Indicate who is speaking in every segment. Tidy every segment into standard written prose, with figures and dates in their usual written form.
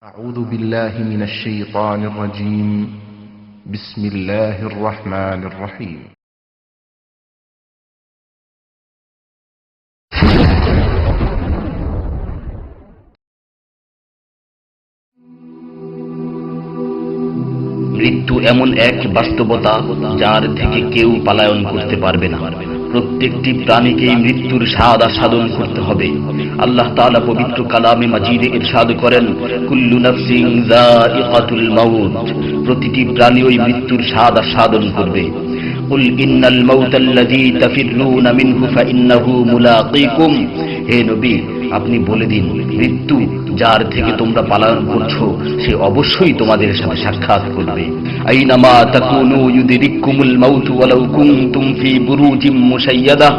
Speaker 1: أعوذ بالله من الشيطان الرجيم. بسم الله الرحمن الرحيم.
Speaker 2: মৃত্যু এমন এক বাস্তবতা যার থেকে কেউ পলায়ন করতে পারবে না। প্রত্যেকটি প্রাণীকেই মৃত্যুর স্বাদ আস্বাদন করতে হবে। আল্লাহ তাআলা পবিত্র কালামে মাজিদে ইরশাদ করেন, কুল্লু নাফসিন যায়িকাতুল মাউত, প্রতিটি প্রাণী ওই মৃত্যুর স্বাদ আস্বাদন করবে। কুল ইন্নাল মাউতাল্লাযী তাফিররুনা মিনহু ফাইন্নাহু মুলাকীকুম, হে নবী আপনি বলে দিন, মৃত্যু যার থেকে তোমরা পলায়ন করছো সে অবশ্যই তোমাদের সাথে সাক্ষাৎ করবে। আইনামা তাকুনু ইউদরিকুমুল মাউত ওয়ালাউ কুনতুম ফি বুরুজিম মুশাইয়াদা,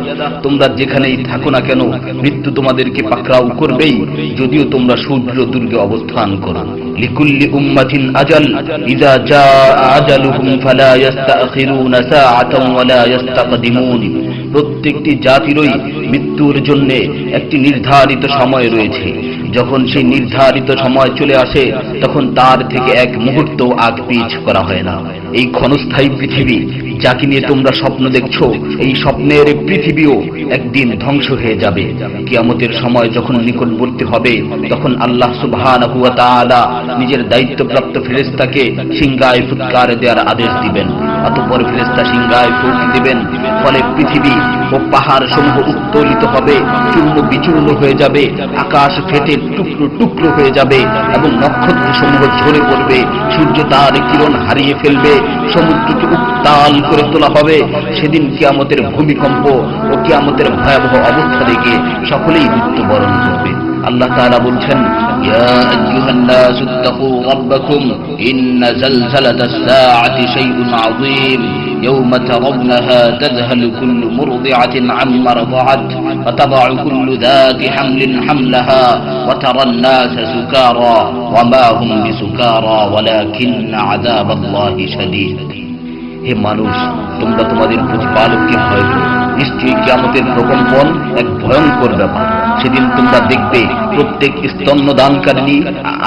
Speaker 2: তোমরা যেখানেই থাকো না কেন মৃত্যু তোমাদেরকে পাকড়াও করবেই, যদিও তোমরা সুদৃঢ় দুর্গে অবস্থান করো। লিকুল্লি উম্মাতিন আজাল, ইযা জাআ আজালুহুম ফালা ইস্তাখিরুনা সাআতান ওয়ালা ইস্তাকদিমুন, প্রত্যেকটি জাতিরই মৃত্যুর জন্য একটি নির্ধারিত সময় রয়েছে। যখন সেই নির্ধারিত সময় চলে আসে তখন তার থেকে এক মুহূর্ত আগ পিছ করা হয় না। এই ক্ষণস্থায়ী পৃথিবী যাকে নিয়ে তোমরা স্বপ্ন দেখছো, এই স্বপ্নের পৃথিবীও একদিন ধ্বংস হয়ে যাবে। কিয়ামতের সময় যখন নিকটবর্তী হবে তখন আল্লাহ সুবহানাহু ওয়া তাআলা নিজের দায়িত্বপ্রাপ্ত ফেরেশতাকে সিংহায় ফুৎকার দেওয়ার আদেশ দিবেন। অতঃপর ফেরেশতা সিংহায় ফুঁক দিবেন, ফলে পৃথিবী ও পাহাড় সমূহ উত্তোলিত হবে, চূর্ণ বিচূর্ণ হয়ে যাবে, আকাশ ফেটে টুকরো টুকরো হয়ে যাবে এবং নক্ষত্র সমূহ ঝরে পড়বে, সূর্য তার কিরণ হারিয়ে ফেলবে, সমুদ্রকে উত্তাল করে তোলা হবে। সেদিন কিয়ামতের ভূমিকম্প ও কিয়ামতের ভয়াবহ অবস্থা দেখে সকলেই মৃত্যুবরণ করবে। আল্লাহ তাআলা বলছেন, ইয়া আইয়ুহান নাসু ইত্তাকু রাব্বাকুম ইন্না যালযালাতাস সাআতি শাইউন আযীম ইয়াওমা তারাউনাহা তাযহালু কুল্লু মুরদি'াতিন আম্মা রাদা'at ওয়া তাদ'উ কুল্লু যাতি হামলিন হামলাহা ওয়া তারান নাসা সুকারা ওয়া মা হুম বিসুকারা ওয়ালাকিন্না আযাবাল্লাহি শাদীদ। হে মানুষ, তোমরা তোমাদের প্রতিপালককে ভয় করো, নিশ্চয়ই কিয়ামতের প্রকম্পন এক ভয়ঙ্কর ব্যাপার। সেদিন তোমরা দেখবে প্রত্যেক স্তন্যদানকারিণী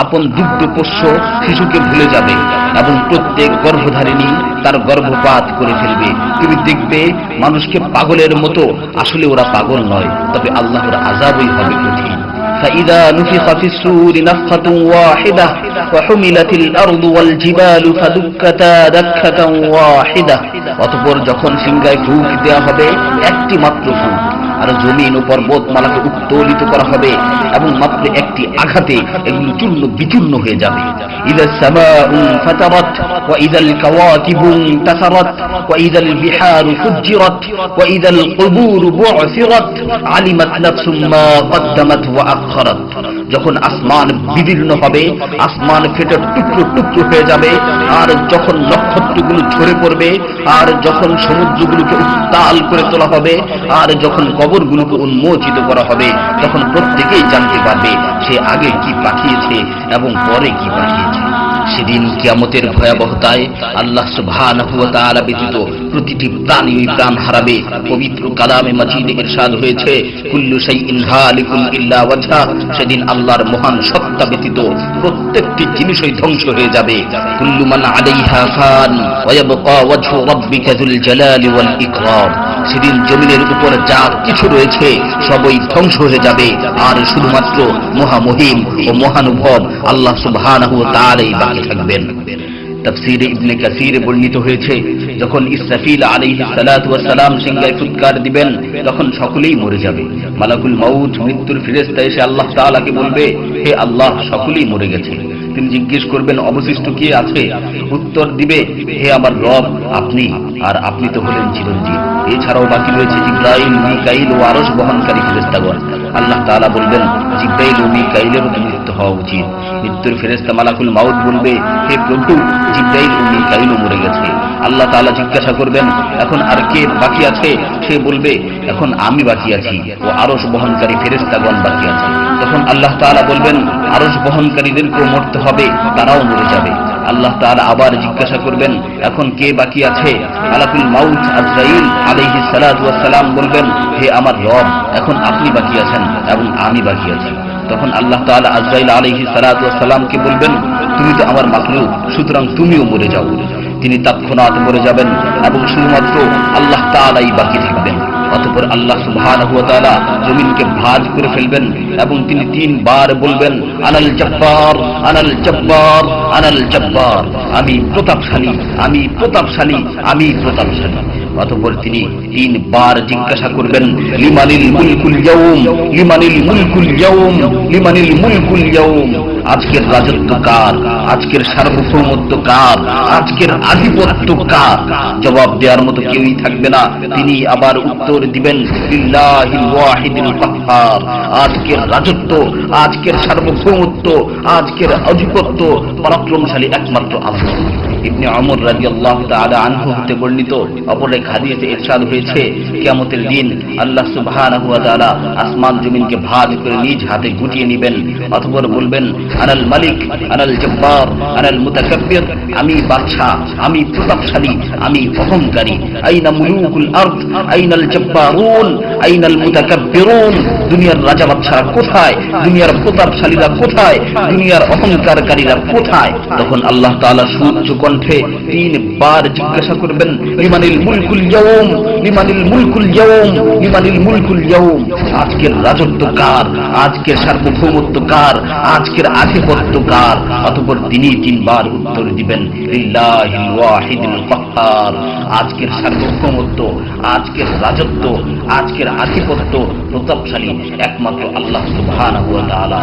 Speaker 2: আপন দুগ্ধপোষ্য শিশুকে ভুলে যাবে এবং প্রত্যেক গর্ভধারিণী তার গর্ভপাত করে ফেলবে। তুমি দেখবে মানুষকে পাগলের মতো, আসলে ওরা পাগল নয়, তবে আল্লাহর আযাবই হবে কঠিন। فإذا نفخ في الصور نفخة واحدة وحملت الأرض والجبال فدكتا دكة واحدة, অতঃপর যখন সিংহায় ফুঁক দেওয়া হবে একটি মাত্র ফুঁক, আর জমিন ও পর্বতমালাকে উত্তোলিত করা হবে এবং মাত্র একটি আঘাতে এগুলো চূর্ণ বিচূর্ণ হয়ে যাবে। ইযা সামাউ ফাতারাত ওয়া ইযাল কাওয়াকিবু ইনতাসারাত ওয়া ইযাল বিহারু ফুজ্জিরাত ওয়া ইযাল কুবুরু বু'সিরাত আলিমাত নাফসুম মা কদ্দামাত ওয়া আখখারাত, যখন আসমান বিদীর্ণ হবে, আসমান ফেটে টুকরো টুকরো হয়ে যাবে, আর যখন নক্ষত্রগুলো ঝরে পড়বে, আর যখন সমুদ্রগুলোকে উত্তাল করে তোলা হবে, আর যখন কবরগুলোকে উন্মোচিত করা হবে, তখন প্রত্যেকেই জানতে পারবে সে আগে কি পাঠিয়েছে এবং পরে কি পাঠিয়েছে। সেদিন কিয়ামতের ভয়াবহতায় আল্লাহ সুবহানাহু ওয়া তাআলা ব্যতীত প্রতিটি প্রাণী প্রাণ হারাবে। পবিত্র কালামে মাজিদে ইরশাদ হয়েছে, কুল্লু শাইইন হালিকুন ইল্লা ওয়াজহা, সেদিন আল্লাহর মহান সত্তা ব্যতীত প্রত্যেকটি জিনিসই ধ্বংস হয়ে যাবে। কুল্লু মান আলাইহা ফান ওয়া ইয়াবকা ওয়াজহু রাব্বিকা যুল জালালি ওয়াল ইকরাম, সেদিন জমিনের উপর যা কিছু রয়েছে সবই ধ্বংস হয়ে যাবে, আর শুধুমাত্র মহামহিম ও মহানুভব আল্লাহ সুবহানাহু ওয়া তাআলাই বাকি থাকবেন। তাফসীরে ইবনে কাসীরে বর্ণিত হয়েছে, যখন ইসরাফিল আলাইহিস সালাতু ওয়াস সালাম সিংহায় ফুৎকার দিবেন তখন সকলেই মরে যাবে। মালাকুল মাউত মৃত্যুর ফেরেশতা এসে আল্লাহ তাআলাকে বলবে, হে আল্লাহ, সকলেই মরে গেছে। তিনি জিজ্ঞেস করবেন, অবশিষ্ট কে আছে? উত্তর দিবে, হে আমার রব, আপনি, আর আপনি তো হলেন চিরঞ্জীব। এছাড়াও বাকি রয়েছে জিবরাইল, মিকাইল ও আরশ বহনকারী ফেরেশতাগণ। আল্লাহ তাআলা বলবেন, জিবরাইল ও মিকাইলের মৃত্যু হওয়া উচিত। মৃত্যুর ফেরেশতা মালাকুল মাউত বলবে, হে প্রভু, জিবরাইল ও মিকাইলও মরে গেছে। আল্লাহ তাআলা জিজ্ঞাসা করবেন, এখন আর কে বাকি আছে? সে বলবে, এখন আমি বাকি আছি ও আরশ বহনকারী ফেরেশতাগণ বাকি আছে। তখন আল্লাহ তাআলা বলবেন, আরশ বহনকারীদেরকেও মরতে হবে, তারাও মরে যাবে। আল্লাহ তাআলা আবার জিজ্ঞাসা করবেন, এখন কে বাকি আছে? মালাকুল মাউত আজরাইল আলাইহিস সালাতু ওয়াস সালাম বলবেন, হে আমার রব, এখন আপনি বাকি আছেন এবং আমি বাকি আছি। তখন আল্লাহ তাআলা আজরাইল আলাইহিস সালাতু ওয়াস সালামকে বলবেন, তুমি তো আমার মাখলুক, সুতরাং তুমিও মরে যাও। তিনি তৎক্ষণাৎ মরে যাবেন এবং শুধুমাত্র আল্লাহ তাআলাই বাকি থাকবেন। অতঃপর আল্লাহ সুবহানাহু ওয়া তাআলা জমিনকে ভাঁজ করে ফেলবেন এবং তিনি 3 বার বলবেন, আনাল জব্বার, আনাল জব্বার, আনাল জব্বার, আমি প্রতাপশালী, আমি প্রতাপশালী, আমি প্রতাপশালী। অতঃপর তিনি 3 বার জিজ্ঞাসা করবেন, লিমানিল মুলকুল ইয়াউম, লিমানিল মুলকুল ইয়াউম, লিমানিল মুলকুল ইয়াউম, আজকের রাজত্ব কার, আজকের সার্বভৌমত্ব কার, আজকের আধিপত্য কার? জবাব দেওয়ার মতো কেউই থাকবে না। তিনি আবার উত্তর দিবেন, লিল্লাহিল ওয়াহিদিল কাহ্হার, আজকের রাজত্ব, আজকের সার্বভৌমত্ব, আজকের আধিপত্য পরাক্রমশালী একমাত্র আল্লাহ। ইবনে ওমর রাদিয়াল্লাহু তাআলা আনহু হতে বর্ণিত অপর এক হাদিসে ইরশাদ হয়েছে, কিয়ামতের দিন আল্লাহ সুবহানাহু ওয়া তাআলা আসমান জমিনকে ভাঁজ করে নিজ হাতে গুটিয়ে নেবেন। অতঃপর বলবেন, আনাল মালিক, আনাল জব্বার, আনাল মুতাকাব্বির, আমি বাদশাহ, আমি প্রতাপশালী, আমি অহংকারী। আইনা মুলুকুল আরদ, আইনাল জব্বারুন, আইনাল মুতাকাব্বিরুন, দুনিয়ার রাজা বাদশারা কোথায়, দুনিয়ার প্রতাপশালীরা কোথায়, দুনিয়ার অহংকারকারীরা কোথায়? তখন আল্লাহ তাআলা সুউচ্চ কণ্ঠে 3 বার জিজ্ঞাসা করবেন, লিমানিল মুলকুল ইয়াউম, লিমানিল মুলকুল ইয়াউম, লিমানিল মুলকুল ইয়াউম, আজকের রাজত্ব কার, আজকের সার্বভৌমত্ব কার, আজকের আধিপত্য কার? অতঃপর তিনি 3 বার উত্তর দিবেন, লিল্লাহিল ওয়াহিদিল কাহ্হার, আজকের সার্বভৌমত্ব, আজকের রাজত্ব, আজকের আধিপত্য প্রতাপশালী একমাত্র আল্লাহ সুবহানাহু ওয়া তাআলা।